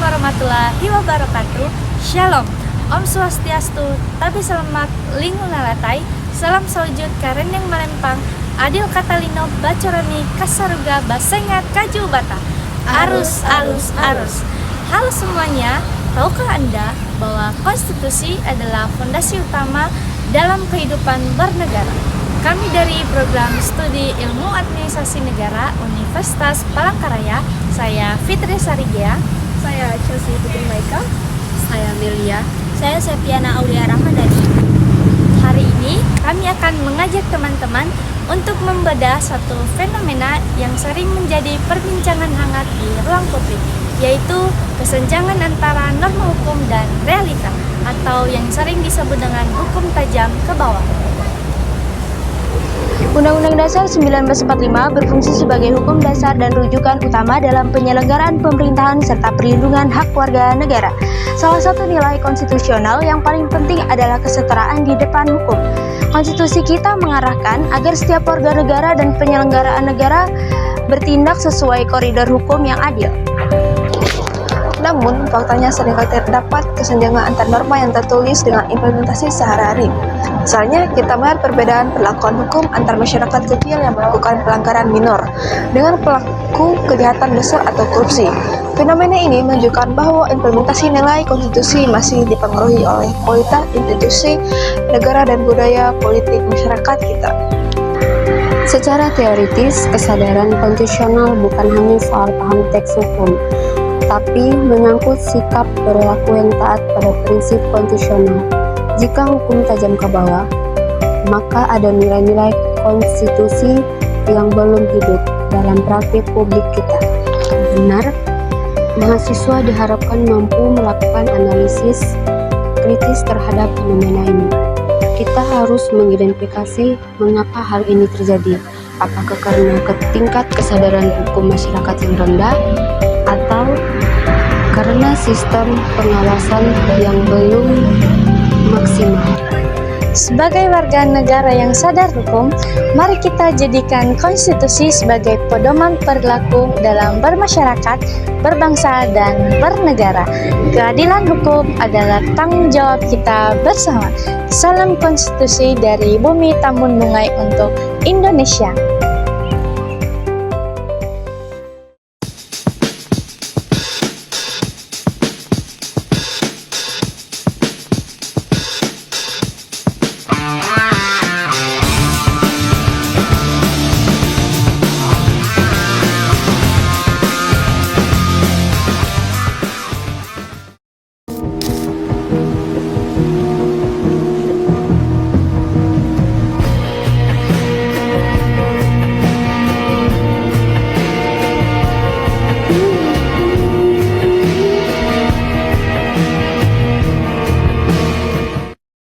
warahmatullahi wabarakatuh. Shalom, Om Swastiastu, tapi selamat lingkunalatai, salam sawujud karendeng malempang, adil katalino bacoroni kasaruga basengat kaju bata, arus. Halo semuanya, tahukah Anda bahwa konstitusi adalah fondasi utama dalam kehidupan bernegara? Kami dari program studi ilmu administrasi negara Universitas Palangkaraya, saya Fitri Sarigea, Saya Chelsea Putri Maika. Saya Melia. Saya Septiana Aulia Ramadhani. hari ini kami akan mengajak teman-teman untuk membedah satu fenomena yang sering menjadi perbincangan hangat di ruang publik, yaitu kesenjangan antara norma hukum dan realita, atau yang sering disebut dengan hukum tajam ke bawah. Undang-Undang Dasar 1945 berfungsi sebagai hukum dasar dan rujukan utama dalam penyelenggaraan pemerintahan serta perlindungan hak warga negara. Salah satu nilai konstitusional yang paling penting adalah kesetaraan di depan hukum. Konstitusi kita mengarahkan agar setiap warga negara dan penyelenggaraan negara bertindak sesuai koridor hukum yang adil. Namun, faktanya seringkali terdapat kesenjangan antar norma yang tertulis dengan implementasi sehari-hari. Misalnya, kita melihat perbedaan perlakuan hukum antar masyarakat kecil yang melakukan pelanggaran minor dengan pelaku kejahatan besar atau korupsi. Fenomena ini menunjukkan bahwa implementasi nilai konstitusi masih dipengaruhi oleh kualitas institusi, negara, dan budaya politik masyarakat kita. Secara teoritis, kesadaran konstitusional bukan hanya soal paham teks hukum, tapi menyangkut sikap perilaku yang taat pada prinsip konstitusional. Jika hukum tajam ke bawah, maka ada nilai-nilai konstitusi yang belum hidup dalam praktik publik kita. Benar, mahasiswa diharapkan mampu melakukan analisis kritis terhadap fenomena ini. Kita harus mengidentifikasi mengapa hal ini terjadi. Apakah karena tingkat kesadaran hukum masyarakat yang rendah, atau karena sistem pengawasan yang belum maksimal. Sebagai warga negara yang sadar hukum, mari kita jadikan konstitusi sebagai pedoman perilaku dalam bermasyarakat, berbangsa, dan bernegara. Keadilan hukum adalah tanggung jawab kita bersama. Salam konstitusi dari Bumi Tambun Bungai untuk Indonesia.